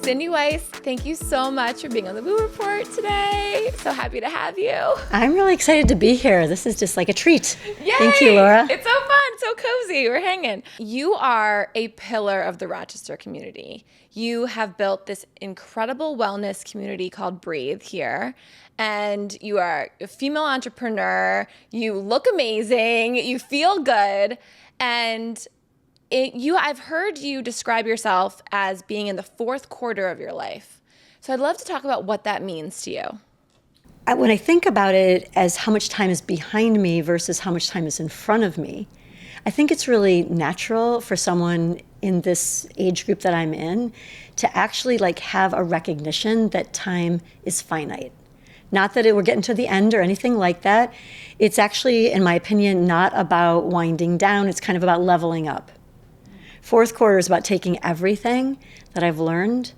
Cyndi Weis, thank you so much for being on the Woo Report today. So happy to have you. I'm really excited to be here. This is just like a treat. Yay! Thank you, Laura. It's so fun, so cozy. We're hanging. You are a pillar of the Rochester community. You have built this incredible wellness community called Breathe here. And you are a female entrepreneur. You look amazing. You feel good. And I've heard you describe yourself as being in the fourth quarter of your life. So I'd love to talk about what that means to you. When I think about it as how much time is behind me versus how much time is in front of me, I think it's really natural for someone in this age group that I'm in to actually have a recognition that time is finite. Not that we're getting to the end or anything like that. It's actually, in my opinion, not about winding down. It's kind of about leveling up. Fourth quarter is about taking everything that I've learned,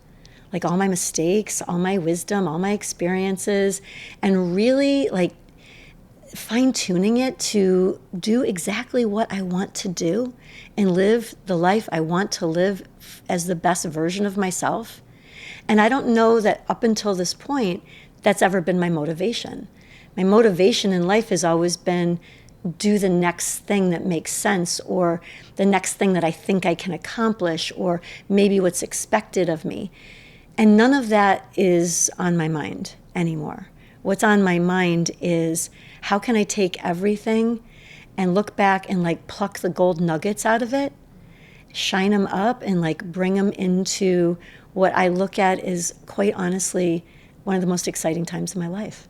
like all my mistakes, all my wisdom, all my experiences, and really fine-tuning it to do exactly what I want to do and live the life I want to live as the best version of myself. And I don't know that up until this point, that's ever been my motivation. My motivation in life has always been do the next thing that makes sense, or the next thing that I think I can accomplish, or maybe what's expected of me. And none of that is on my mind anymore. What's on my mind is how can I take everything and look back and pluck the gold nuggets out of it, shine them up and bring them into what I look at is quite honestly one of the most exciting times in my life.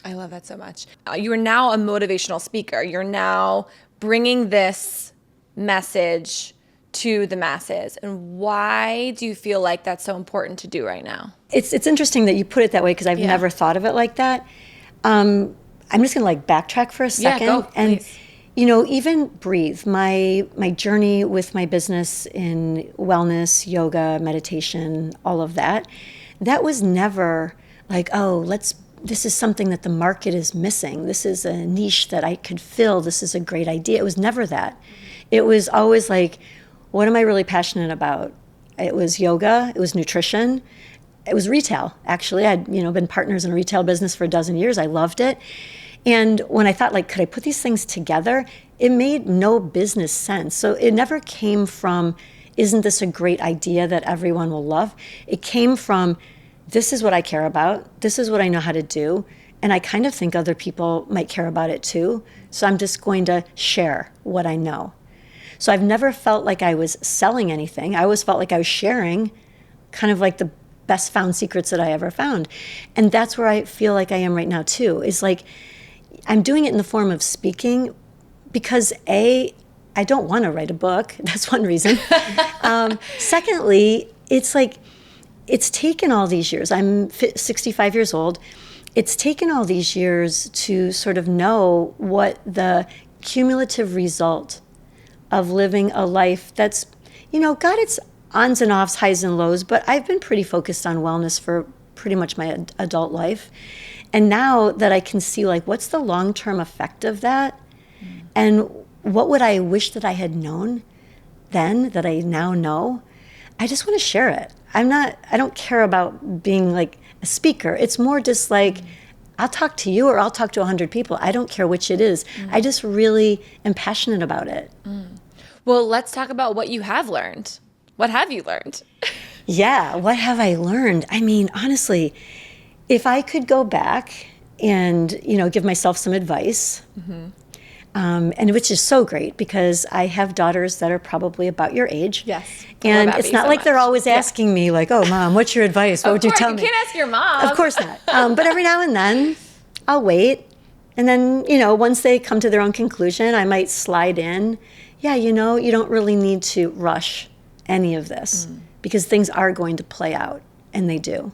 I love that so much. You are now a motivational speaker. You're now bringing this message to the masses. And why do you feel like that's so important to do right now? It's interesting that you put it that way because I've never thought of it like that. I'm just going to backtrack for a second. Yeah, go, and please. Even Breathe, my journey with my business in wellness, yoga, meditation, all of that was never this is something that the market is missing. This is a niche that I could fill. This is a great idea. It was never that. It was always what am I really passionate about? It was yoga. It was nutrition. It was retail, actually. I'd been partners in a retail business for a dozen years. I loved it. And when I thought, could I put these things together? It made no business sense. So it never came from, isn't this a great idea that everyone will love? It came from, this is what I care about. This is what I know how to do. And I kind of think other people might care about it too. So I'm just going to share what I know. So I've never felt like I was selling anything. I always felt like I was sharing kind of the best found secrets that I ever found. And that's where I feel like I am right now too, is I'm doing it in the form of speaking because I don't want to write a book. That's one reason. Secondly, it's taken all these years. I'm 65 years old. It's taken all these years to sort of know what the cumulative result of living a life that's, got its ons and offs, highs and lows, but I've been pretty focused on wellness for pretty much my adult life. And now that I can see what's the long-term effect of that, and what would I wish that I had known then that I now know, I just want to share it. I don't care about being a speaker. It's more just I'll talk to you or I'll talk to 100 people. I don't care which it is. I just really am passionate about it. Well, let's talk about what you have learned. What have you learned? Yeah, what have I learned? I mean, honestly, if I could go back and, give myself some advice, and which is so great because I have daughters that are probably about your age. Yes. And it's not they're always asking me oh, Mom, what's your advice? What would you tell me? You can't ask your mom. Of course not. But every now and then I'll wait. And then, once they come to their own conclusion, I might slide in. Yeah, you don't really need to rush any of this because things are going to play out, and they do.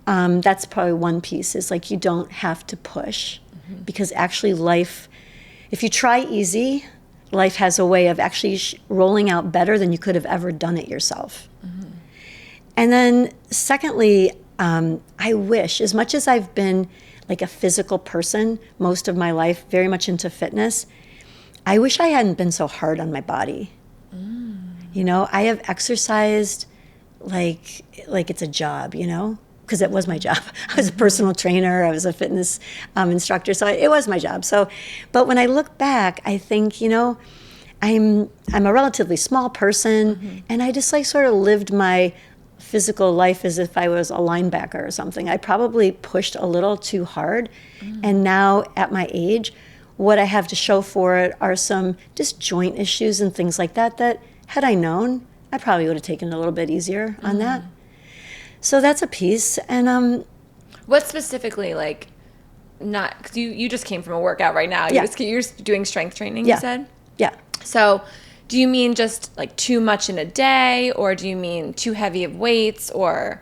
That's probably one piece is you don't have to push because actually life, if you try easy, life has a way of actually rolling out better than you could have ever done it yourself. And then secondly, I wish, as much as I've been a physical person most of my life, very much into fitness, I wish I hadn't been so hard on my body. I have exercised like it's a job, because it was my job. I was a personal trainer. I was a fitness instructor. So it was my job. So, but when I look back, I think, I'm a relatively small person, and I just sort of lived my physical life as if I was a linebacker or something. I probably pushed a little too hard. And now at my age, what I have to show for it are some just joint issues and things like that, that had I known, I probably would have taken it a little bit easier on that. So that's a piece. And what specifically, not, because you just came from a workout right now. Yeah. You're doing strength training, Yeah. you said? Yeah. So do you mean just too much in a day, or do you mean too heavy of weights, or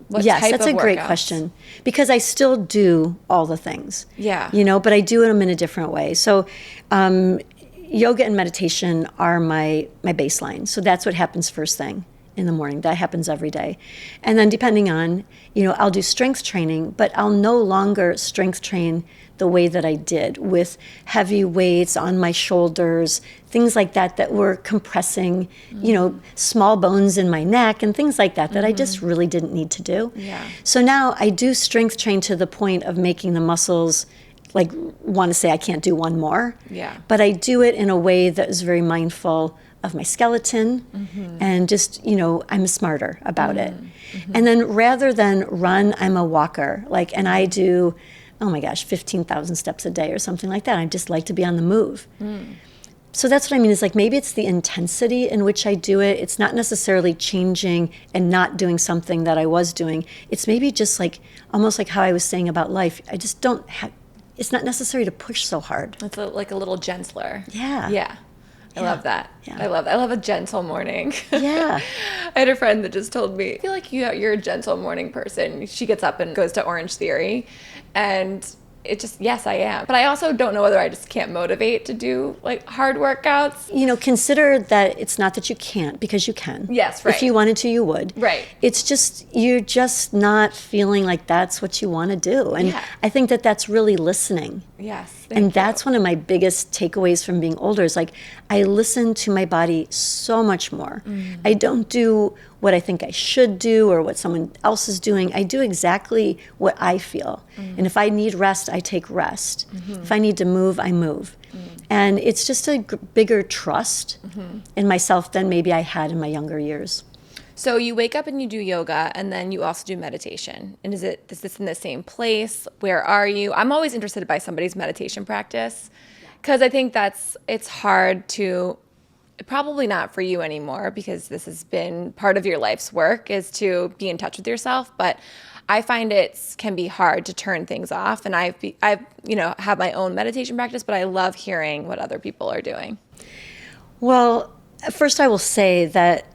what Yes, type that's of a great workouts? question, because I still do all the things. Yeah. But I do them in a different way. So yoga and meditation are my baseline. So that's what happens first thing in the morning. That happens every day. And then depending on, I'll do strength training, but I'll no longer strength train the way that I did with heavy weights on my shoulders, things like that were compressing, small bones in my neck and things like that I just really didn't need to do. Yeah. So now I do strength train to the point of making the muscles want to say I can't do one more. Yeah. But I do it in a way that is very mindful of my skeleton and just, I'm smarter about it. And then rather than run, I'm a walker. And I do, oh my gosh, 15,000 steps a day or something like that. I just like to be on the move. So that's what I mean is maybe it's the intensity in which I do it. It's not necessarily changing and not doing something that I was doing. It's maybe just almost like how I was saying about life. I just don't have, it's not necessary to push so hard. It's like a little gentler. Yeah. Yeah. I love that. Yeah. I love that. I love a gentle morning. Yeah. I had a friend that just told me, I feel like you're a gentle morning person. She gets up and goes to Orange Theory, and it just, yes, I am. But I also don't know whether I just can't motivate to do hard workouts. Consider that it's not that you can't, because you can. Yes, right. If you wanted to, you would. Right. It's just, you're just not feeling like that's what you want to do. And Yeah. I think that that's really listening. Yes. And that's one of my biggest takeaways from being older is I listen to my body so much more. I don't do what I think I should do or what someone else is doing. I do exactly what I feel. And if I need rest, I take rest. If I need to move, I move. And it's just a bigger trust in myself than maybe I had in my younger years. So you wake up and you do yoga, and then you also do meditation. And is this in the same place? Where are you? I'm always interested by somebody's meditation practice, because I think it's hard to, probably not for you anymore, because this has been part of your life's work, is to be in touch with yourself. But I find it can be hard to turn things off. And I've have my own meditation practice, but I love hearing what other people are doing. Well, first I will say that,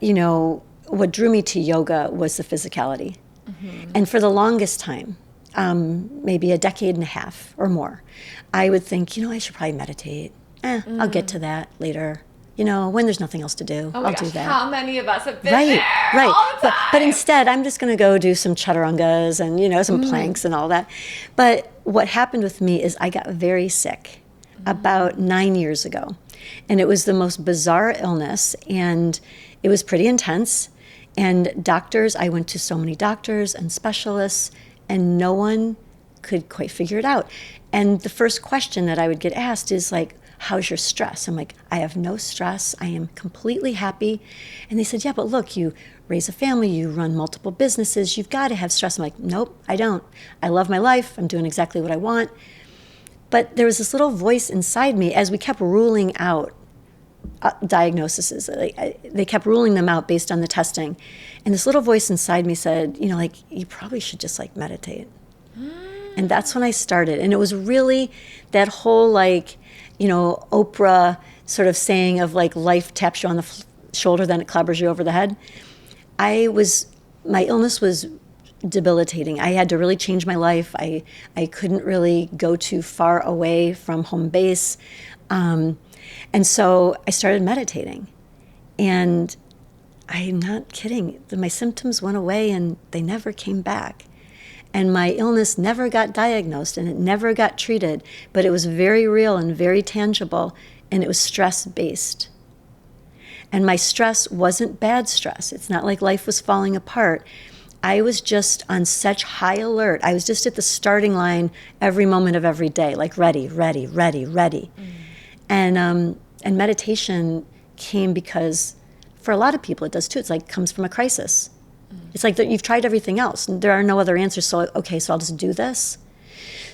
what drew me to yoga was the physicality. And for the longest time, maybe a decade and a half or more, I would think, I should probably meditate. I'll get to that later. When there's nothing else to do, Oh my I'll gosh, do that. how many of us have been Right, there right. all the time? But instead, I'm just going to go do some chaturangas and, some planks and all that. But what happened with me is I got very sick about 9 years ago. And it was the most bizarre illness, and it was pretty intense. And doctors, I went to so many doctors and specialists, and no one could quite figure it out. And the first question that I would get asked is how's your stress? I'm like, I have no stress. I am completely happy. And they said, yeah, but look, you raise a family, you run multiple businesses, you've got to have stress. I'm like, nope, I don't. I love my life. I'm doing exactly what I want. But there was this little voice inside me as we kept ruling out diagnoses. They kept ruling them out based on the testing. And this little voice inside me said, you probably should just meditate. And that's when I started. And it was really that whole Oprah sort of saying of life taps you on the shoulder, then it clobbers you over the head. My illness was debilitating. I had to really change my life. I couldn't really go too far away from home base. And so I started meditating. And I'm not kidding. My symptoms went away and they never came back. And my illness never got diagnosed and it never got treated, but it was very real and very tangible, and it was stress-based. And my stress wasn't bad stress. It's not like life was falling apart. I was just on such high alert. I was just at the starting line every moment of every day, like ready, ready, ready, ready. And meditation came because for a lot of people it does too. It's like comes from a crisis. It's like that you've tried everything else and there are no other answers. So, okay, so I'll just do this.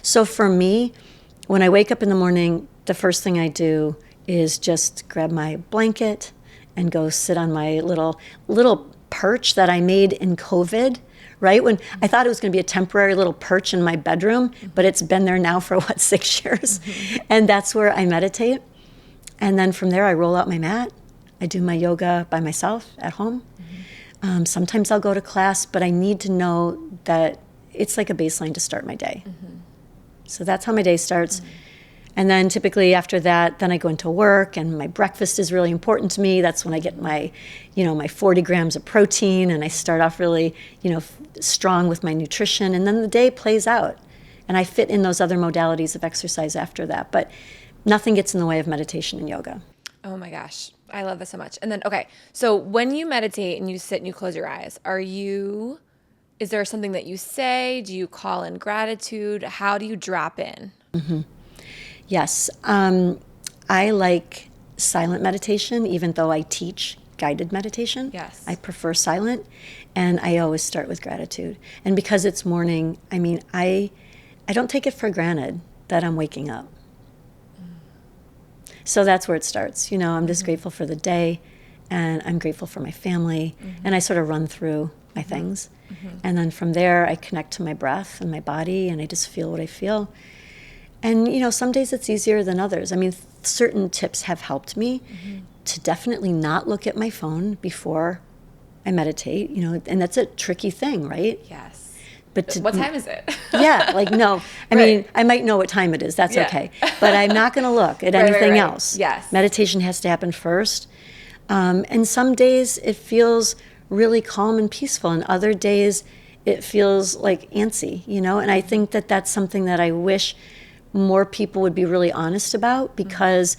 So for me, when I wake up in the morning, the first thing I do is just grab my blanket and go sit on my little perch that I made in COVID, right? When I thought it was going to be a temporary little perch in my bedroom, but it's been there now for 6 years. And that's where I meditate. And then from there, I roll out my mat. I do my yoga by myself at home. Sometimes I'll go to class, but I need to know that it's like a baseline to start my day. So that's how my day starts. And then typically after that, then I go into work and my breakfast is really important to me. That's when I get my, my 40 grams of protein and I start off really, strong with my nutrition. And then the day plays out. And I fit in those other modalities of exercise after that. But nothing gets in the way of meditation and yoga. Oh my gosh. I love this so much. And then, okay, so when you meditate and you sit and you close your eyes, is there something that you say? Do you call in gratitude? How do you drop in? Yes. I like silent meditation, even though I teach guided meditation. Yes. I prefer silent, and I always start with gratitude. And because it's morning, I don't take it for granted that I'm waking up. So that's where it starts. I'm just grateful for the day, and I'm grateful for my family, and I sort of run through my things. And then from there, I connect to my breath and my body, and I just feel what I feel. And, some days it's easier than others. Certain tips have helped me to definitely not look at my phone before I meditate, and that's a tricky thing, right? Yes. But what time is it? Yeah, no. I might know what time it is. That's okay. But I'm not going to look at anything else. Yes. Meditation has to happen first. And some days it feels really calm and peaceful, and other days it feels like antsy, And I think that that's something that I wish more people would be really honest about, because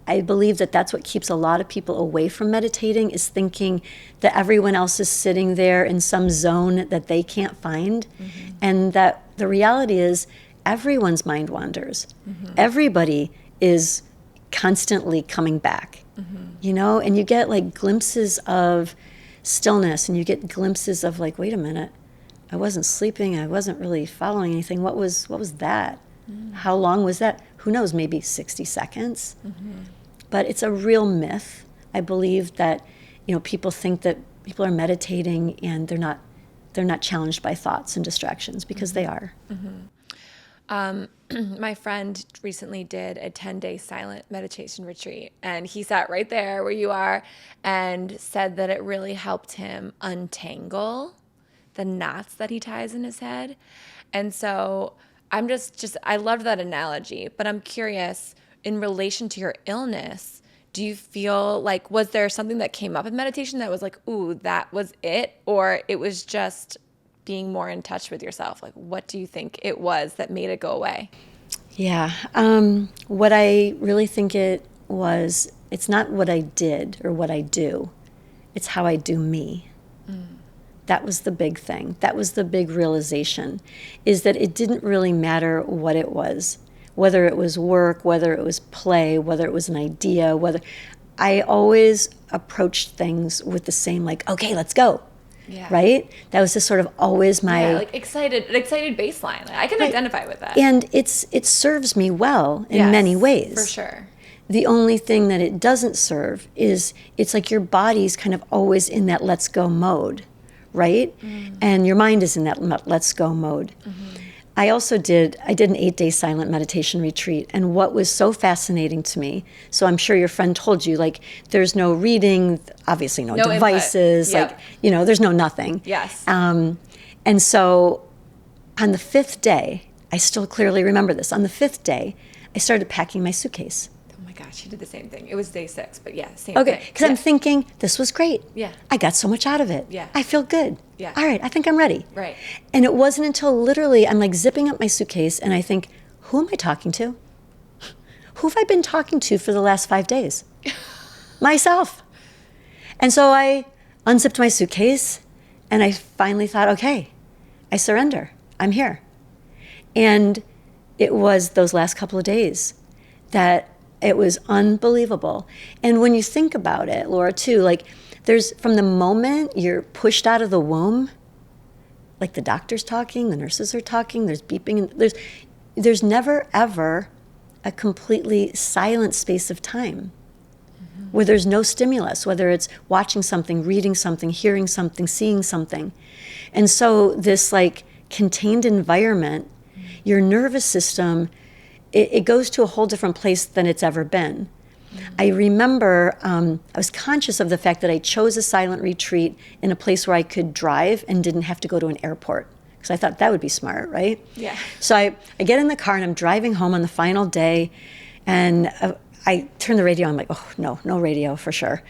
I believe that that's what keeps a lot of people away from meditating, is thinking that everyone else is sitting there in some zone that they can't find. And that the reality is everyone's mind wanders. Everybody is constantly coming back, and you get like glimpses of stillness, and you get glimpses of like, wait a minute, I wasn't sleeping, I wasn't really following anything. What was that? How long was that? Who knows, maybe 60 seconds. But it's a real myth. I believe that, people think that people are meditating and they're not challenged by thoughts and distractions, because they are. My friend recently did a 10-day silent meditation retreat, and he sat right there where you are and said that it really helped him untangle the knots that he ties in his head. And so I'm I loved that analogy, but I'm curious, in relation to your illness, do you feel like, was there something that came up in meditation that was like, ooh, that was it? Or it was just being more in touch with yourself? Like, what do you think it was that made it go away? Yeah. What I really think it was, it's not what I did or what I do. It's how I do me. That was the big thing. That was the big realization, is that it didn't really matter what it was, whether it was work, whether it was play, whether it was an idea, I always approached things with the same, like, okay, let's go. Yeah. Right? That was just sort of always my... Yeah, like excited baseline. I can identify with that. And it serves me well in many ways. For sure. The only thing that it doesn't serve is, it's like your body's kind of always in that let's go mode, right? And your mind is in that let's go mode. I did an 8-day silent meditation retreat, and what was so fascinating to me, so I'm sure your friend told you, like, there's no reading, obviously no devices, Yep. There's no nothing. Yes. And so on the 5th day, I still clearly remember this, on the 5th day, I started packing my suitcase. Oh my gosh, you did the same thing. It was day 6, but yeah, same thing. Okay, because I'm thinking, this was great. Yeah. I got so much out of it. Yeah. I feel good. Yeah. All right, I think I'm ready. Right. And it wasn't until literally I'm like zipping up my suitcase and I think, who am I talking to? Who have I been talking to for the last 5 days? Myself. And so I unzipped my suitcase and I finally thought, okay, I surrender. I'm here. And it was those last couple of days that it was unbelievable. And when you think about it, Laura, too, like there's from the moment you're pushed out of the womb, like the doctor's talking, the nurses are talking, there's beeping, and there's never ever a completely silent space of time where there's no stimulus, whether it's watching something, reading something, hearing something, seeing something. And so this like contained environment, your nervous system, it goes to a whole different place than it's ever been. I remember I was conscious of the fact that I chose a silent retreat in a place where I could drive and didn't have to go to an airport, because I thought that would be smart, right? Yeah. So I get in the car and I'm driving home on the final day, and I turn the radio on. I'm like, oh, no radio for sure.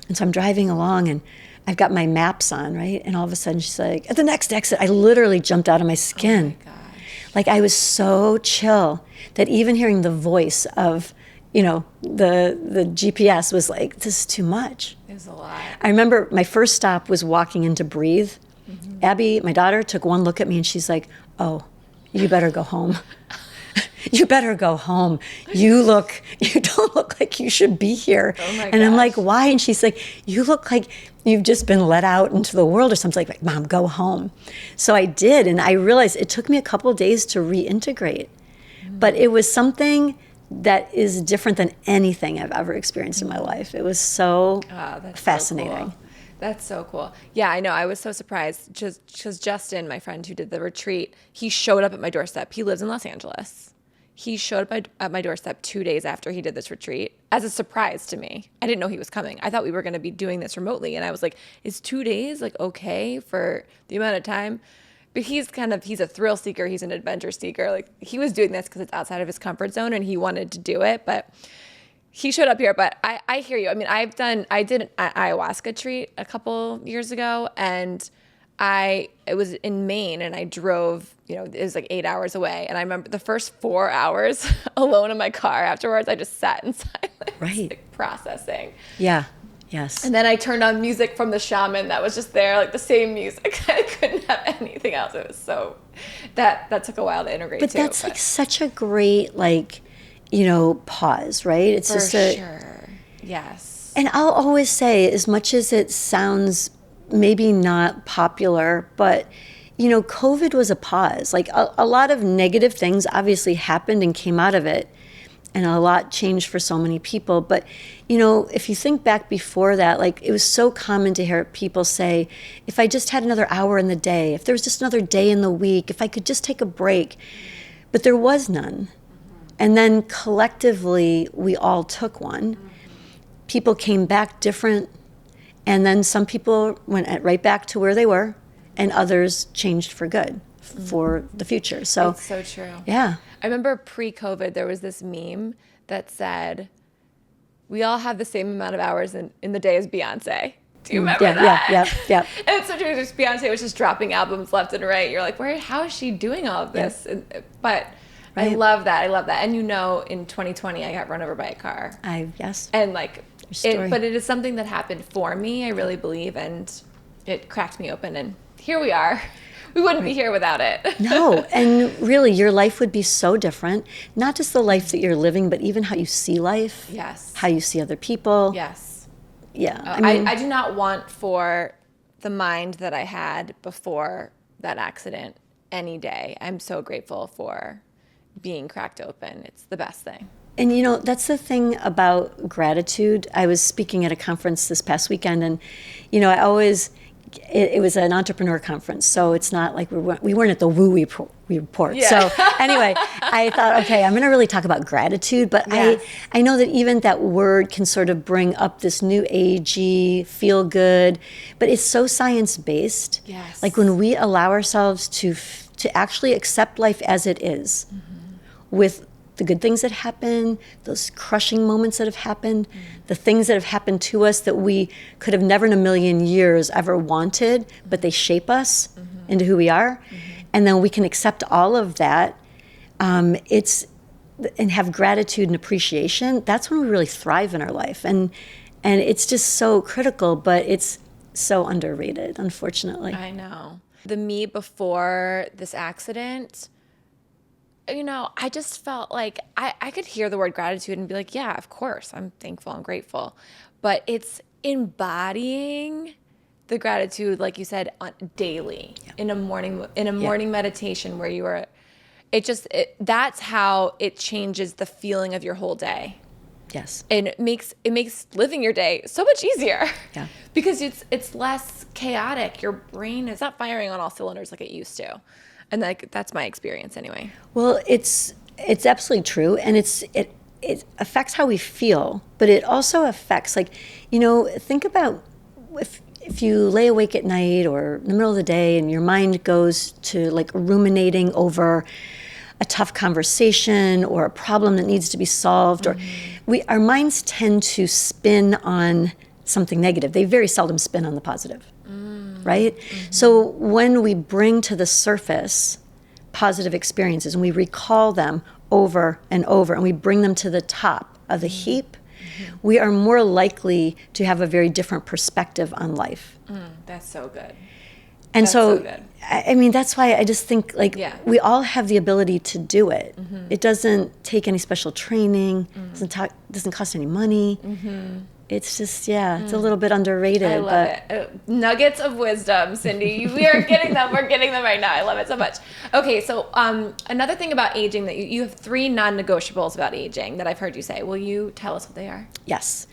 And so I'm driving along and I've got my maps on, right? And all of a sudden she's like, at the next exit, I literally jumped out of my skin. Oh my gosh. Like I was so chill that even hearing the voice of, the GPS was like, this is too much. It was a lot. I remember my first stop was walking into Breathe. Mm-hmm. Abby, my daughter, took one look at me and she's like, oh, you better go home. You better go home. You don't look like you should be here. Oh my and I'm gosh. like, why? And she's like, you look like you've just been let out into the world or something. Like, Mom, go home. So I did. And I realized it took me a couple of days to reintegrate. But it was something that is different than anything I've ever experienced in my life. It was so fascinating. So cool. That's so cool. Yeah, I know. I was so surprised because Justin, my friend who did the retreat, he showed up at my doorstep. He lives in Los Angeles. He showed up at my doorstep 2 days after he did this retreat as a surprise to me. I didn't know he was coming. I thought we were going to be doing this remotely. And I was like, is 2 days like okay for the amount of time? But he's a thrill seeker. He's an adventure seeker. Like he was doing this because it's outside of his comfort zone and he wanted to do it. But he showed up here. But I hear you. I mean, I did an ayahuasca treat a couple years ago, and it was in Maine, and I drove, it was like 8 hours away. And I remember the first 4 hours alone in my car afterwards, I just sat in silence, right, like processing. Yeah. Yes. And then I turned on music from the shaman that was just there, like the same music. I couldn't have anything else. It was so, that took a while to integrate too. But that's like such a great, pause, right? It's for just sure. Yes. And I'll always say, as much as it sounds maybe not popular, but COVID was a pause. Like a lot of negative things obviously happened and came out of it, and a lot changed for so many people. But if you think back before that, like it was so common to hear people say, if I just had another hour in the day, if there was just another day in the week, if I could just take a break. But there was none. And then collectively, we all took one. People came back different. And then some people went right back to where they were, and others changed for good, for the future. So it's so true. Yeah. I remember pre-COVID, there was this meme that said, we all have the same amount of hours in the day as Beyonce. Do you remember that? Yeah. And it's so true. Just Beyonce was just dropping albums left and right. You're like, how is she doing all of this? Yeah. But right. I love that. And in 2020, I got run over by a car. Yes. And but it is something that happened for me, I really believe, and it cracked me open. And here we are. We wouldn't be here without it. No, and really, your life would be so different. Not just the life that you're living, but even how you see life. Yes. How you see other people. Yes. Yeah. I do not want for the mind that I had before that accident any day. I'm so grateful for being cracked open. It's the best thing. And that's the thing about gratitude. I was speaking at a conference this past weekend, and I always, it was an entrepreneur conference, so it's not like we weren't at the Woo Report. Yeah. So anyway, I thought, okay, I'm going to really talk about gratitude, but yes. I know that even that word can sort of bring up this new agey, feel good, but it's so science-based. Yes. Like when we allow ourselves to actually accept life as it is, with the good things that happen, those crushing moments that have happened, the things that have happened to us that we could have never in a million years ever wanted, but they shape us into who we are. And then we can accept all of that. And have gratitude and appreciation. That's when we really thrive in our life. And And it's just so critical, but it's so underrated, unfortunately. I know. The me before this accident, I just felt like I could hear the word gratitude and be like, yeah, of course, I'm thankful and grateful. But it's embodying the gratitude, like you said, daily in a morning meditation where you are, that's how it changes the feeling of your whole day. Yes. And it makes living your day so much easier. Yeah. Because it's less chaotic. Your brain is not firing on all cylinders like it used to. And that's my experience anyway. Well, it's absolutely true, and it affects how we feel, but it also affects, like, think about if you lay awake at night or in the middle of the day and your mind goes to like ruminating over a tough conversation or a problem that needs to be solved, or our minds tend to spin on something negative. They very seldom spin on the positive, right? So when we bring to the surface positive experiences and we recall them over and over and we bring them to the top of the heap, we are more likely to have a very different perspective on life. That's so good. And That's so, so good. I mean, that's why I just think, like, we all have the ability to do it. It doesn't take any special training. Doesn't cost any money. It's just, it's a little bit underrated. I love it. Nuggets of wisdom, Cyndi. We are getting them. We're getting them right now. I love it so much. Okay, so another thing about aging that you have 3 non-negotiables about aging that I've heard you say. Will you tell us what they are? Yes.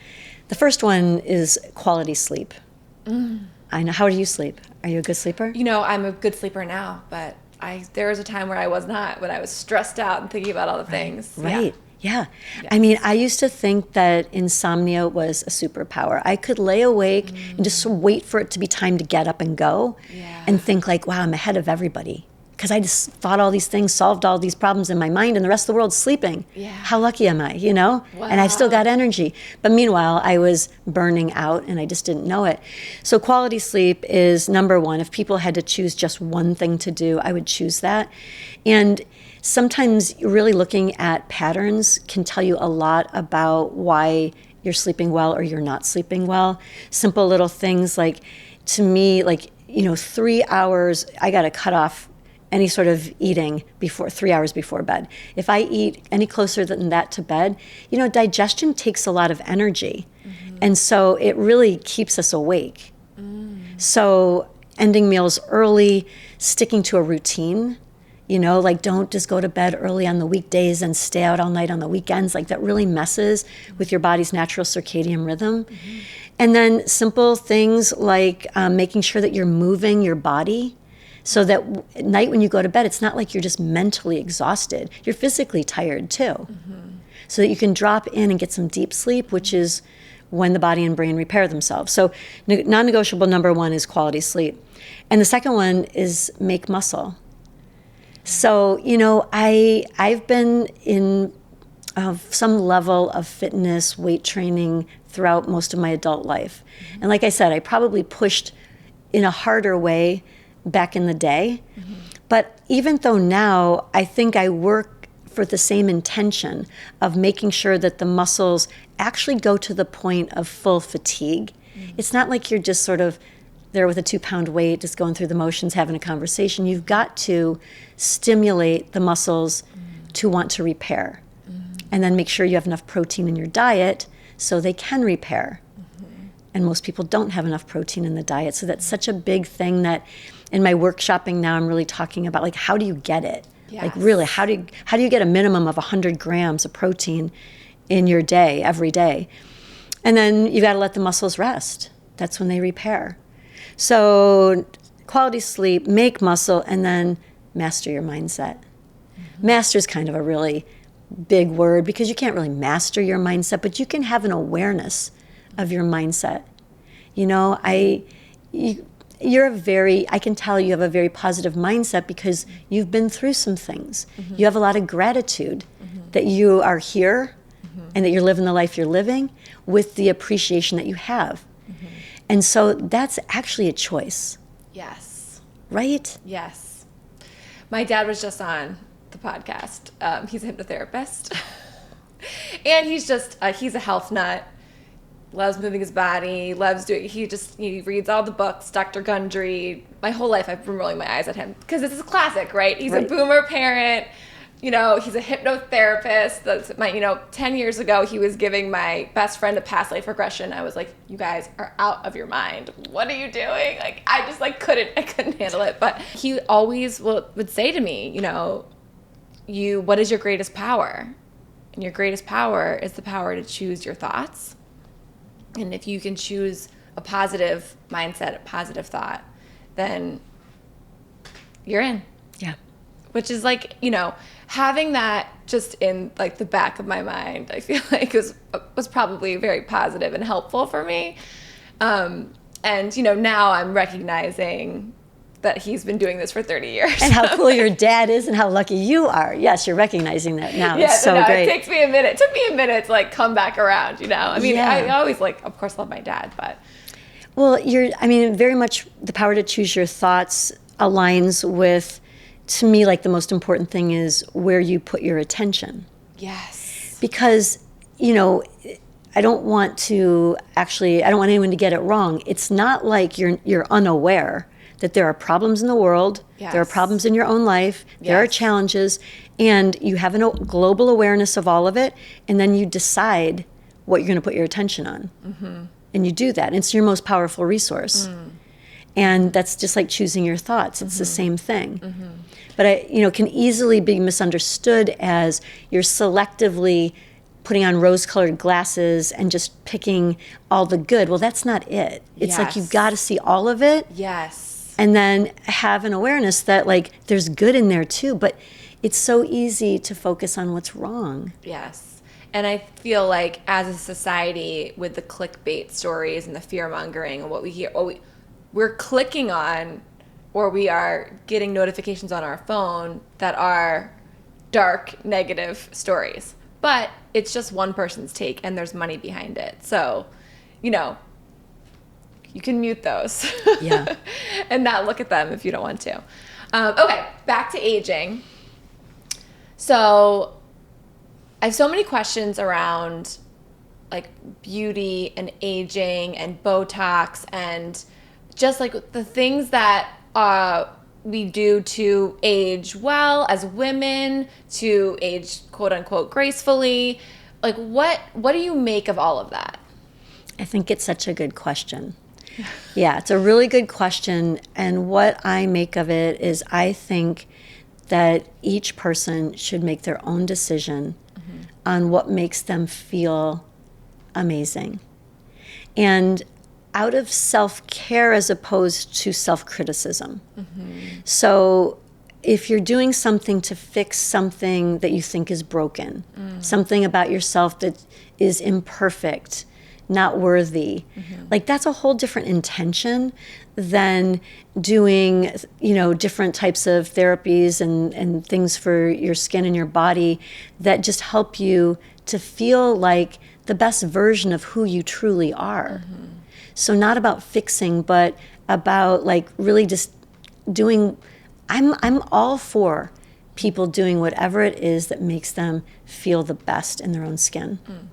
The first one is quality sleep. I know. How do you sleep? Are you a good sleeper? I'm a good sleeper now, but there was a time where I was not, when I was stressed out and thinking about all the things. Right. Yeah. I mean, I used to think that insomnia was a superpower. I could lay awake and just wait for it to be time to get up and go and think like, wow, I'm ahead of everybody. Because I just thought all these things, solved all these problems in my mind, and the rest of the world's sleeping. Yeah. How lucky am I, Wow. And I've still got energy. But meanwhile, I was burning out, and I just didn't know it. So quality sleep is number one. If people had to choose just one thing to do, I would choose that. And sometimes really looking at patterns can tell you a lot about why you're sleeping well or you're not sleeping well. Simple little things like, to me, 3 hours, I got to cut off any sort of eating before 3 hours before bed. If I eat any closer than that to bed, digestion takes a lot of energy. And so it really keeps us awake. So ending meals early, sticking to a routine, don't just go to bed early on the weekdays and stay out all night on the weekends. Like, that really messes with your body's natural circadian rhythm. And then simple things like making sure that you're moving your body, so that at night when you go to bed, it's not like you're just mentally exhausted. You're physically tired too. So that you can drop in and get some deep sleep, which is when the body and brain repair themselves. So non-negotiable number one is quality sleep. And the second one is make muscle. So, I've been in some level of fitness, weight training throughout most of my adult life. And like I said, I probably pushed in a harder way back in the day. But even though now I think I work for the same intention of making sure that the muscles actually go to the point of full fatigue. It's not like you're just sort of there with a 2-pound weight, just going through the motions, having a conversation. You've got to stimulate the muscles to want to repair. And then make sure you have enough protein in your diet so they can repair. And most people don't have enough protein in the diet. So that's such a big thing that in my workshopping now, I'm really talking about, like, how do you get it? Yes. Like, really, how do you get a minimum of 100 grams of protein in your day, every day? And then you got to let the muscles rest. That's when they repair. So quality sleep, make muscle, and then master your mindset. Master is kind of a really big word because you can't really master your mindset, but you can have an awareness of your mindset. I can tell you have a very positive mindset because you've been through some things. You have a lot of gratitude that you are here and that you're living the life you're living with the appreciation that you have. And so that's actually a choice. Yes. Right? Yes. My dad was just on the podcast. He's a hypnotherapist. And he's a health nut. loves moving his body, loves doing, he reads all the books, Dr. Gundry. My whole life I've been rolling my eyes at him because this is a classic, right? He's a boomer parent. You know, he's a hypnotherapist. That's 10 years ago, he was giving my best friend a past life regression. I was like, you guys are out of your mind. What are you doing? Like, I just I couldn't handle it. But he always would say to me, what is your greatest power? And your greatest power is the power to choose your thoughts. And if you can choose a positive mindset, a positive thought, then you're in. Yeah. Which is having that just in the back of my mind, I feel like was probably very positive and helpful for me. And now I'm recognizing that he's been doing this for 30 years. And how cool your dad is and how lucky you are. Yes, you're recognizing that now. Yeah, it's so great. It took me a minute to come back around, I mean, yeah. I always of course love my dad, but. Well, very much the power to choose your thoughts aligns with, to me, the most important thing is where you put your attention. Yes. Because, I don't want anyone to get it wrong. It's not like you're unaware that there are problems in the world, yes. There are problems in your own life, yes. There are challenges, and you have a global awareness of all of it, and then you decide what you're going to put your attention on. Mm-hmm. And you do that, and it's your most powerful resource. Mm. And that's just like choosing your thoughts. It's the same thing. Mm-hmm. But it can easily be misunderstood as you're selectively putting on rose-colored glasses and just picking all the good. Well, that's not it. It's yes. you've got to see all of it. Yes. And then have an awareness that there's good in there too. But it's so easy to focus on what's wrong. Yes. And I feel as a society, with the clickbait stories and the fear-mongering and what we hear, we're clicking on, or we are getting notifications on our phone that are dark, negative stories. But it's just one person's take, and there's money behind it. So, you can mute those. Yeah. And not look at them if you don't want to. Okay, back to aging. So I have so many questions around beauty and aging and Botox and just the things that we do to age well as women, to age quote unquote gracefully. What do you make of all of that? I think it's such a good question. Yeah, it's a really good question. And what I make of it is I think that each person should make their own decision on what makes them feel amazing. And out of self-care as opposed to self-criticism. Mm-hmm. So if you're doing something to fix something that you think is broken, something about yourself that is imperfect, not worthy, that's a whole different intention than doing, different types of therapies and things for your skin and your body that just help you to feel like the best version of who you truly are. Mm-hmm. So not about fixing, but about really just doing. I'm all for people doing whatever it is that makes them feel the best in their own skin. Mm.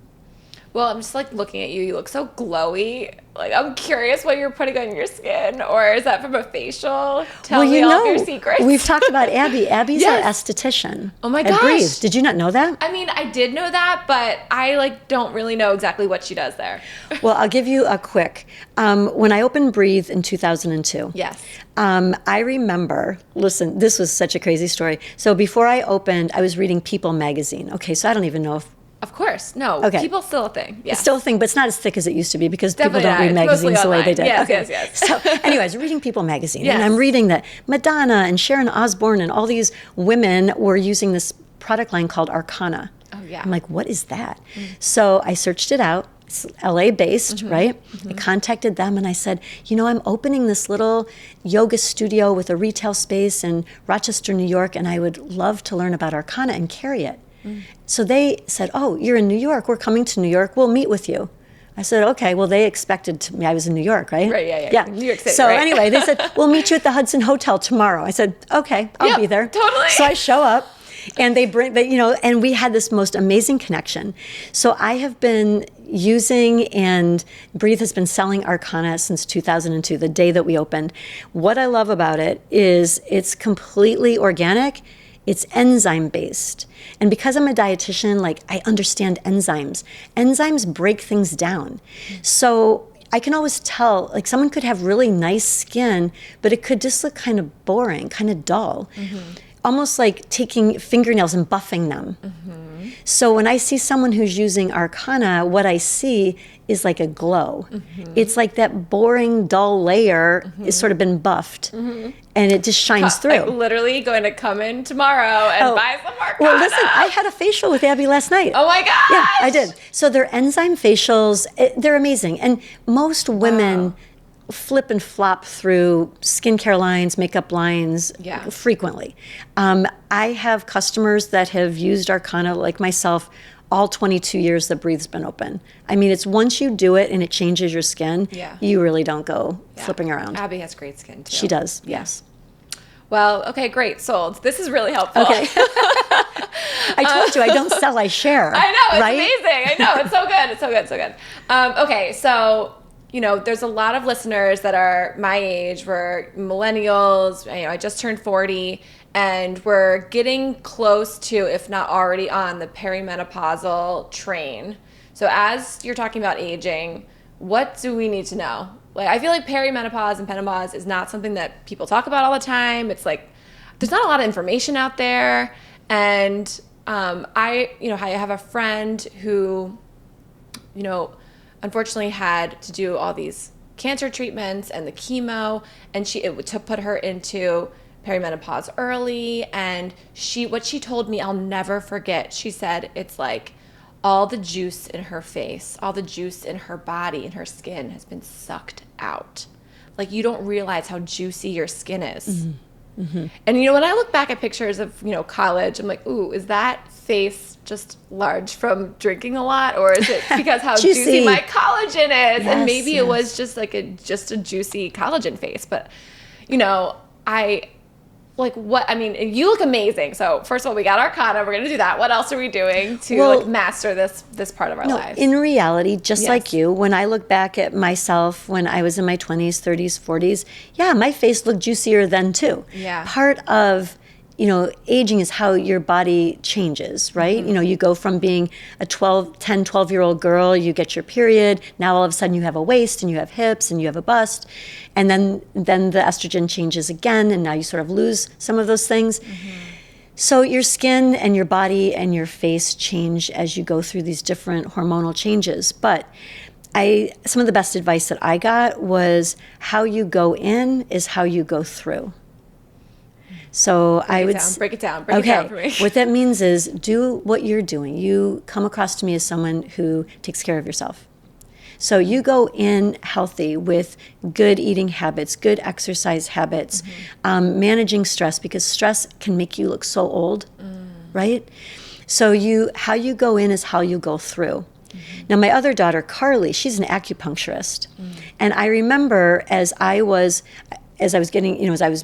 Well, I'm just looking at you. You look so glowy. I'm curious what you're putting on your skin, or is that from a facial? Tell me all of your secrets. We've talked about Abby. Abby's our esthetician. Oh my gosh. Breathe. Did you not know that? I mean, I did know that, but I don't really know exactly what she does there. Well, I'll give you a quick. When I opened Breathe in 2002. Yes. I remember, listen, this was such a crazy story. So before I opened, I was reading People magazine. Okay, so I don't even know if. Of course. No. Okay. People's still a thing. Yes. It's still a thing, but it's not as thick as it used to be because Definitely people don't read magazines the way they did. Yes, okay. yes. So anyways, reading People magazine. And I'm reading that Madonna and Sharon Osbourne and all these women were using this product line called Arcana. Oh, yeah. I'm like, what is that? So I searched it out. It's LA based, right? I contacted them and I said, I'm opening this little yoga studio with a retail space in Rochester, New York, and I would love to learn about Arcana and carry it. So they said, oh, you're in New York. We're coming to New York. We'll meet with you. I said, okay. Well, they expected I was in New York, right? Right, yeah. New York City, So right? Anyway, they said, we'll meet you at the Hudson Hotel tomorrow. I said, okay, I'll be there. Totally. So I show up. And and we had this most amazing connection. So I have been using, and Breathe has been selling Arcana since 2002, the day that we opened. What I love about it is it's completely organic. It's enzyme based. And because I'm a dietitian, like I understand enzymes. Enzymes break things down. So I can always tell, like someone could have really nice skin, but it could just look kind of boring, kind of dull. Almost like taking fingernails and buffing them. So when I see someone who's using Arcana, what I see is like a glow. It's like that boring, dull layer is sort of been buffed, and it just shines through. I'm literally going to come in tomorrow and buy some Arcana. Well, listen, I had a facial with Abby last night. Oh my gosh! Yeah, I did. So they're enzyme facials. They're amazing. And most women flip and flop through skincare lines, makeup lines frequently. I have customers that have used Arcana, like myself, all 22 years that Breathe's been open. I mean, it's once you do it and it changes your skin, you really don't go flipping around. Abby has great skin too. She does, yes. Well, okay, great. Sold. This is really helpful. Okay. I told you I don't sell, I share. I know, it's right? amazing. I know, it's so good. It's so good, so good. Okay, so there's a lot of listeners that are my age. We're millennials. I just turned 40, and we're getting close to, if not already on, the perimenopausal train. So as you're talking about aging, what do we need to know? Like, I feel like perimenopause and menopause is not something that people talk about all the time. It's like there's not a lot of information out there, and I have a friend who, unfortunately had to do all these cancer treatments and the chemo, and to put her into perimenopause early. And what she told me, I'll never forget. She said it's like all the juice in her face, all the juice in her body and her skin has been sucked out. Like, you don't realize how juicy your skin is. And when I look back at pictures of college, I'm like, ooh, is that face just large from drinking a lot, or is it because how juicy my collagen is? Yes, and maybe it was just like a juicy collagen face. But you look amazing. So first of all, we got Arcana. We're gonna do that. What else are we doing to master this part of our lives? In reality, just like you, when I look back at myself when I was in my 20s, 30s, 40s, my face looked juicier then too. Yeah. Part of aging is how your body changes, right? You go from being a 12-year-old girl, you get your period, now all of a sudden you have a waist and you have hips and you have a bust, and then the estrogen changes again, and now you sort of lose some of those things. So your skin and your body and your face change as you go through these different hormonal changes. But some of the best advice that I got was how you go in is how you go through. So break it down for me. What that means is do what you're doing. You come across to me as someone who takes care of yourself. So you go in healthy with good eating habits, good exercise habits, managing stress, because stress can make you look so old, right? So how you go in is how you go through. Now, my other daughter, Carly, she's an acupuncturist. And I remember as I was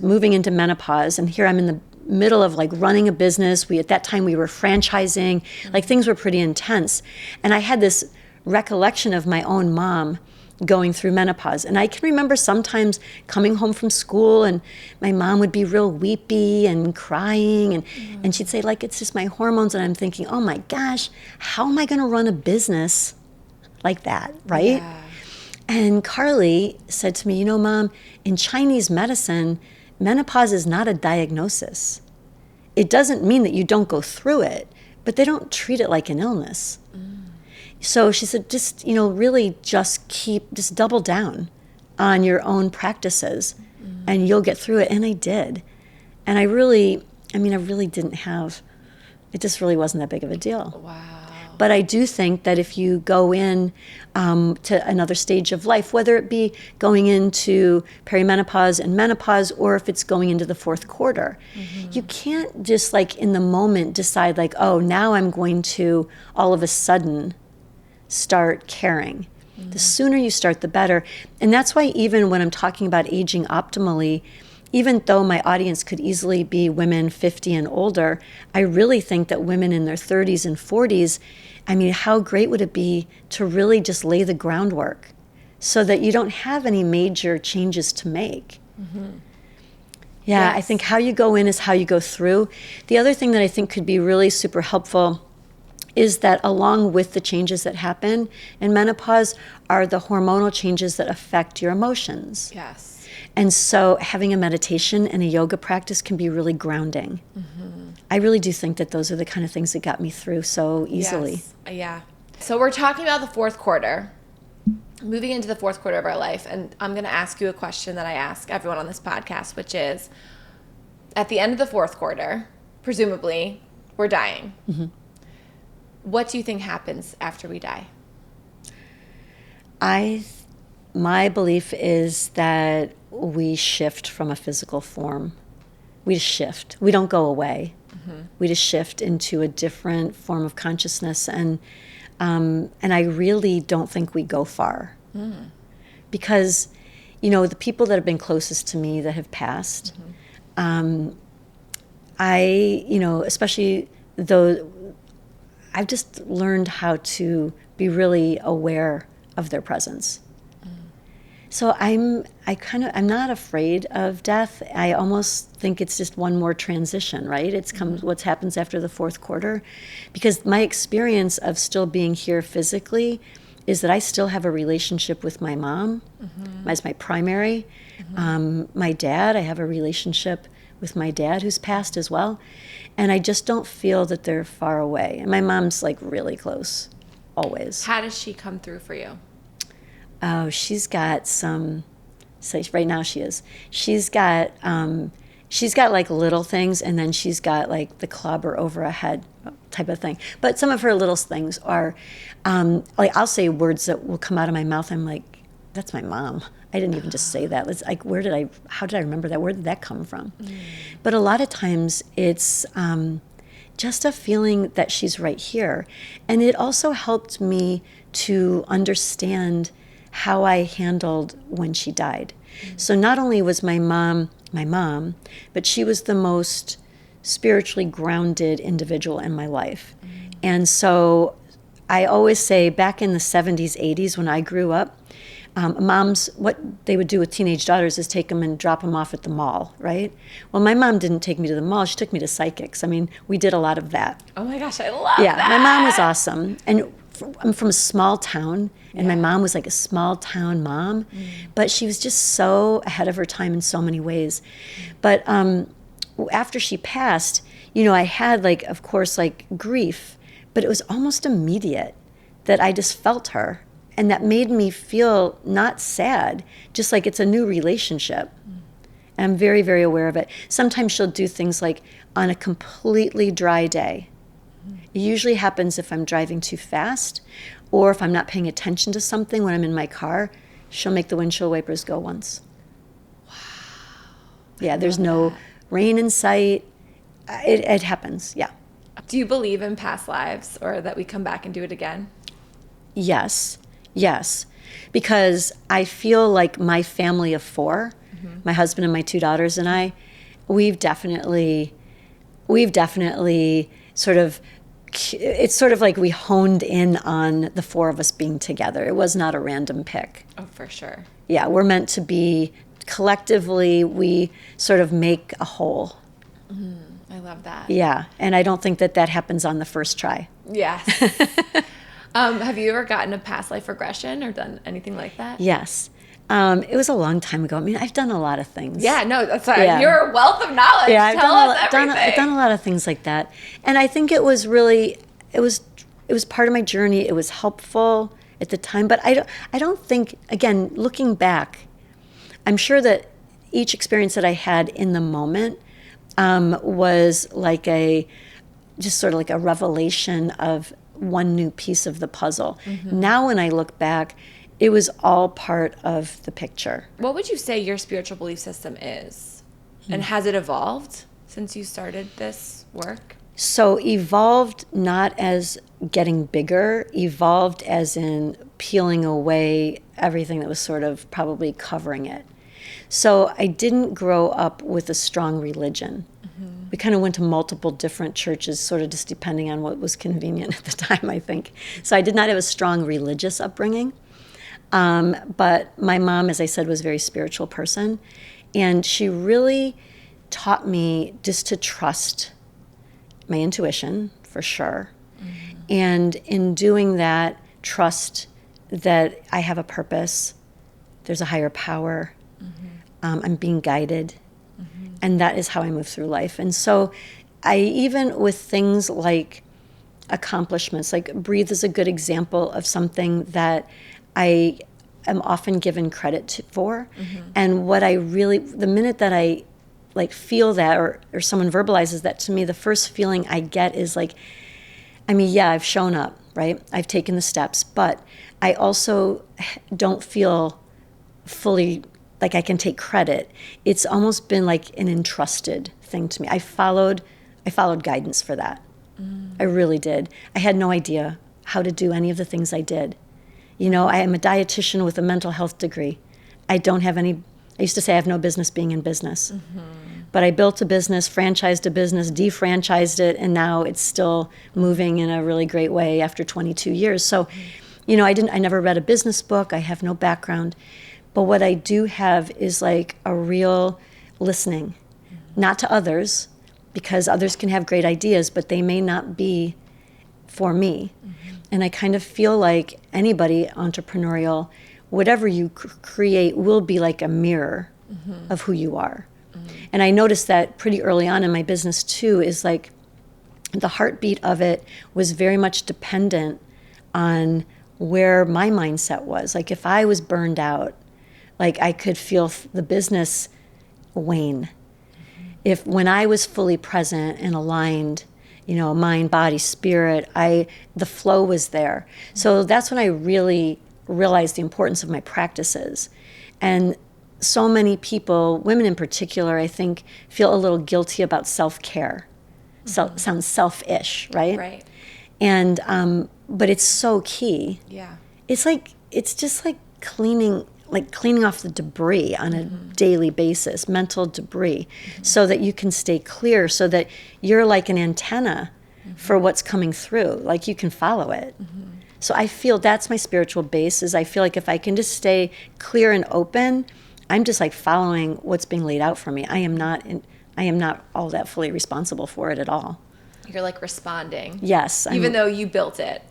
moving into menopause, and here I'm in the middle of like running a business. At that time we were franchising, like things were pretty intense. And I had this recollection of my own mom going through menopause. And I can remember sometimes coming home from school and my mom would be real weepy and crying, and she'd say, like, it's just my hormones. And I'm thinking, oh my gosh, how am I going to run a business like that, right? Yeah. And Carly said to me, Mom, in Chinese medicine, menopause is not a diagnosis. It doesn't mean that you don't go through it, but they don't treat it like an illness. So she said, just, really just double down on your own practices and you'll get through it. And I did. And I really didn't have, it just really wasn't that big of a deal. Wow. But I do think that if you go in to another stage of life, whether it be going into perimenopause and menopause, or if it's going into the fourth quarter, you can't just like in the moment decide like, oh, now I'm going to all of a sudden start caring. The sooner you start, the better. And that's why even when I'm talking about aging optimally, even though my audience could easily be women 50 and older, I really think that women in their 30s and 40s, I mean, how great would it be to really just lay the groundwork so that you don't have any major changes to make? Yeah, Yes. I think how you go in is how you go through. The other thing that I think could be really super helpful is that along with the changes that happen in menopause are the hormonal changes that affect your emotions. Yes. And so having a meditation and a yoga practice can be really grounding. I really do think that those are the kind of things that got me through so easily. Yes. Yeah. So we're talking about the fourth quarter, moving into the fourth quarter of our life. And I'm going to ask you a question that I ask everyone on this podcast, which is, at the end of the fourth quarter, presumably, we're dying. What do you think happens after we die? My belief is that we shift from a physical form. We just shift. We don't go away. We just shift into a different form of consciousness, and I really don't think we go far, because, you know, the people that have been closest to me that have passed, especially though I've just learned how to be really aware of their presence. So I'm not afraid of death. I almost think it's just one more transition, right? It's what happens after the fourth quarter, because my experience of still being here physically is that I still have a relationship with my mom as my primary. My dad, I have a relationship with my dad who's passed as well. And I just don't feel that they're far away. And my mom's like really close, always. How does she come through for you? Oh, she's got some, so right now she is. She's got like little things, and then she's got like the clobber over a head type of thing. But some of her little things are, like I'll say words that will come out of my mouth. I'm like, that's my mom. I didn't even just say that. It's like, how did I remember that? Where did that come from? But a lot of times it's just a feeling that she's right here. And it also helped me to understand how I handled when she died. So not only was my mom, but she was the most spiritually grounded individual in my life. And so I always say, back in the 70s, 80s, when I grew up, moms, what they would do with teenage daughters is take them and drop them off at the mall, right? Well, my mom didn't take me to the mall. She took me to psychics. I mean, we did a lot of that. Oh my gosh, I love that. Yeah, my mom was awesome. And I'm from a small town, and my mom was like a small town mom, but she was just so ahead of her time in so many ways. But after she passed, you know, I had like, of course, like grief, but it was almost immediate that I just felt her. And that made me feel not sad, just like it's a new relationship. And I'm very, very aware of it. Sometimes she'll do things like on a completely dry day. It usually happens if I'm driving too fast, or if I'm not paying attention to something when I'm in my car, she'll make the windshield wipers go once. Wow. Yeah, there's no rain in sight. It happens, yeah. Do you believe in past lives, or that we come back and do it again? Yes, because I feel like my family of four, my husband and my two daughters and I, we've definitely sort of, it's sort of like we honed in on the four of us being together. It was not a random pick. Oh, for sure. Yeah, we're meant to be, collectively, we sort of make a whole. I love that. Yeah, and I don't think that happens on the first try. Yes. Have you ever gotten a past life regression or done anything like that? Yes. It was a long time ago. I mean, I've done a lot of things. Yeah, no, that's right. Yeah. You're a wealth of knowledge. Yeah, I've Tell done a lot of things like that. And I think it was really, it was part of my journey. It was helpful at the time. But I don't think, again, looking back, I'm sure that each experience that I had in the moment was like just sort of like a revelation of one new piece of the puzzle. Now when I look back, it was all part of the picture. What would you say your spiritual belief system is? And has it evolved since you started this work? So evolved not as getting bigger, evolved as in peeling away everything that was sort of probably covering it. So I didn't grow up with a strong religion. We kind of went to multiple different churches, sort of just depending on what was convenient at the time, I think. So I did not have a strong religious upbringing. But my mom, as I said, was a very spiritual person. And she really taught me just to trust my intuition, for sure. And in doing that, trust that I have a purpose, there's a higher power, I'm being guided. And that is how I move through life. And so I, even with things like accomplishments, like Breathe is a good example of something that I am often given credit for. And what I really, the minute that I like feel that, or someone verbalizes that to me, the first feeling I get is like, I mean, yeah, I've shown up, right? I've taken the steps, but I also don't feel fully like I can take credit. It's almost been like an entrusted thing to me. I followed guidance for that. I really did. I had no idea how to do any of the things I did. You know, I am a dietitian with a mental health degree. I used to say I have no business being in business. But I built a business, franchised a business, defranchised it, and now it's still moving in a really great way after 22 years. So, you know, I never read a business book. I have no background. But what I do have is like a real listening, not to others, because others can have great ideas, but they may not be for me. And I kind of feel like anybody entrepreneurial, whatever you create will be like a mirror of who you are. And I noticed that pretty early on in my business too, is like the heartbeat of it was very much dependent on where my mindset was. Like if I was burned out, like I could feel the business wane. If when I was fully present and aligned, you know, mind, body, spirit, the flow was there. So that's when I really realized the importance of my practices. And so many people, women in particular, I think, feel a little guilty about self-care. Sounds selfish, right? Right. And but it's so key. Yeah. It's just like cleaning off the debris on a daily basis, mental debris, so that you can stay clear, so that you're like an antenna for what's coming through, like you can follow it. So I feel that's my spiritual base, is I feel like if I can just stay clear and open, I'm just like following what's being laid out for me. I am not all that fully responsible for it at all. You're like responding. Yes. Even though you built it.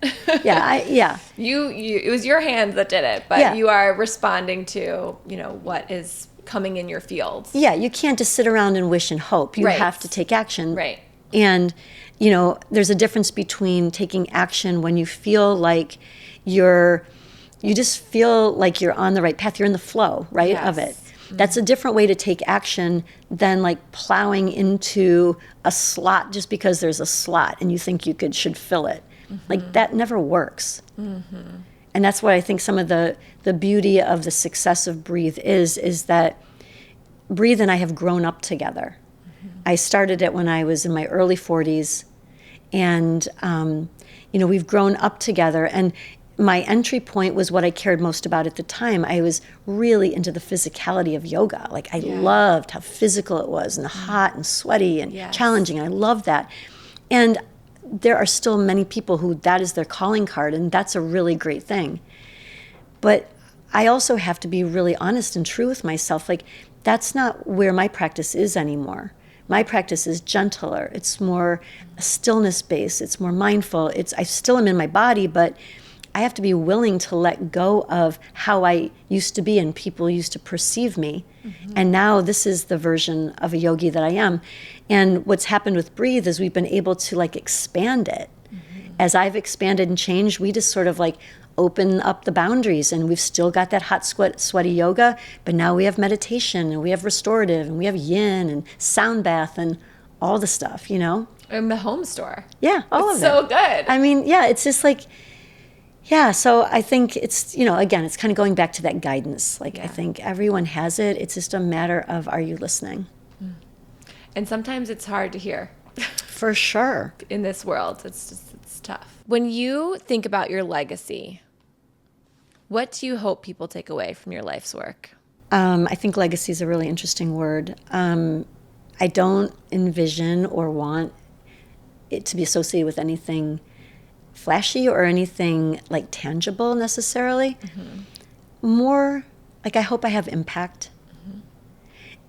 Yeah. You it was your hands that did it, but you are responding to, you know, what is coming in your field. Yeah, you can't just sit around and wish and hope. You have to take action. Right. And, you know, there's a difference between taking action when you feel like you just feel like you're on the right path. You're in the flow, right, of it. That's a different way to take action than like plowing into a slot just because there's a slot and you think you should fill it. Like that never works. And that's what I think some of the beauty of the success of Breathe is that Breathe and I have grown up together. I started it when I was in my early 40s, and you know, we've grown up together. And my entry point was what I cared most about at the time. I was really into the physicality of yoga. Like I loved how physical it was, and hot and sweaty and challenging. I loved that. And there are still many people who that is their calling card, and that's a really great thing. But I also have to be really honest and true with myself. Like that's not where my practice is anymore. My practice is gentler. It's more stillness based. It's more mindful. I still am in my body, but I have to be willing to let go of how I used to be and people used to perceive me. And now this is the version of a yogi that I am. And what's happened with Breathe is we've been able to like expand it. As I've expanded and changed, we just sort of like open up the boundaries, and we've still got that hot, sweaty yoga, but now we have meditation, and we have restorative, and we have yin and sound bath and all the stuff, you know? In the home store. Yeah, all of it. So good. I mean, yeah, it's just like, yeah, so I think it's, you know, again, it's kind of going back to that guidance. Like, I think everyone has it. It's just a matter of, are you listening? And sometimes it's hard to hear. For sure. In this world, it's tough. When you think about your legacy, what do you hope people take away from your life's work? I think legacy is a really interesting word. I don't envision or want it to be associated with anything flashy or anything like tangible necessarily. More like I hope I have impact.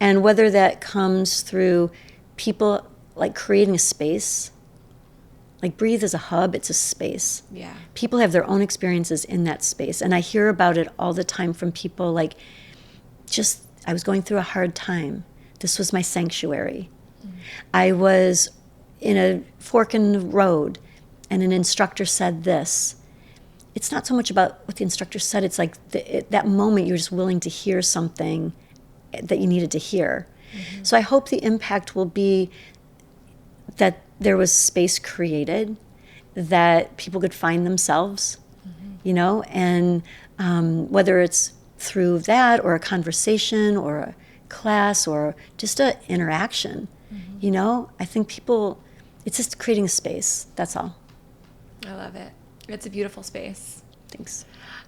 And whether that comes through people like creating a space, like Breathe is a hub, it's a space. Yeah. People have their own experiences in that space. And I hear about it all the time from people like, just, I was going through a hard time. This was my sanctuary. I was in a fork in the road and an instructor said this. It's not so much about what the instructor said, it's like that moment you're just willing to hear something that you needed to hear. So I hope the impact will be that there was space created, that people could find themselves, you know, and whether it's through that or a conversation or a class or just an interaction, you know, I think people, it's just creating a space, that's all. I love it. It's a beautiful space. Thanks.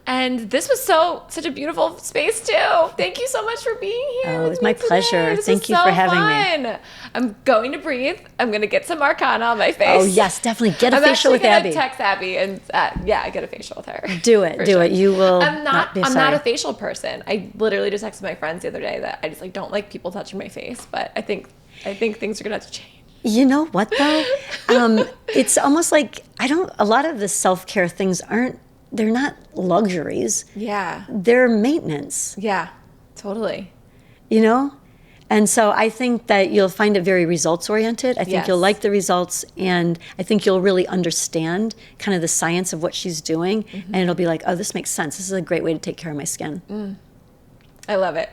And this was such a beautiful space too. Thank you so much for being here. Oh, it was my pleasure. Thank you for having me. I'm going to breathe. I'm going to get some Arcana on my face. Oh yes, definitely get a facial with Abby. I'm actually going to text Abby and get a facial with her. Do it. You will. I'm not be I'm sorry. not a facial person. I literally just texted my friends the other day that I just like don't like people touching my face. But I think things are going to have to change. You know what though? It's almost like a lot of the self-care things they're not luxuries. Yeah. They're maintenance. Yeah, totally. You know? And so I think that you'll find it very results oriented. I think Yes. you'll like the results, and I think you'll really understand kind of the science of what she's doing, and it'll be like, oh, this makes sense. This is a great way to take care of my skin. I love it.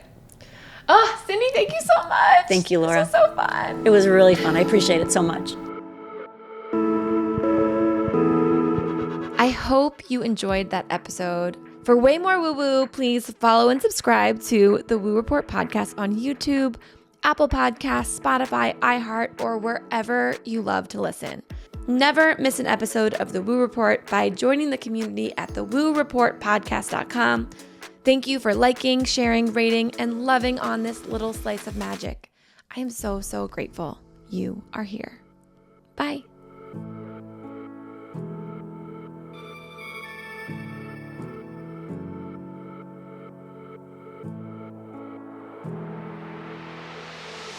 Oh, Cyndi, thank you so much. Thank you, Laura. This was so fun. It was really fun. I appreciate it so much. I hope you enjoyed that episode. For way more woo-woo, please follow and subscribe to the Woo Report podcast on YouTube, Apple Podcasts, Spotify, iHeart, or wherever you love to listen. Never miss an episode of the Woo Report by joining the community at thewooreportpodcast.com. Thank you for liking, sharing, rating, and loving on this little slice of magic. I am so, so grateful you are here. Bye.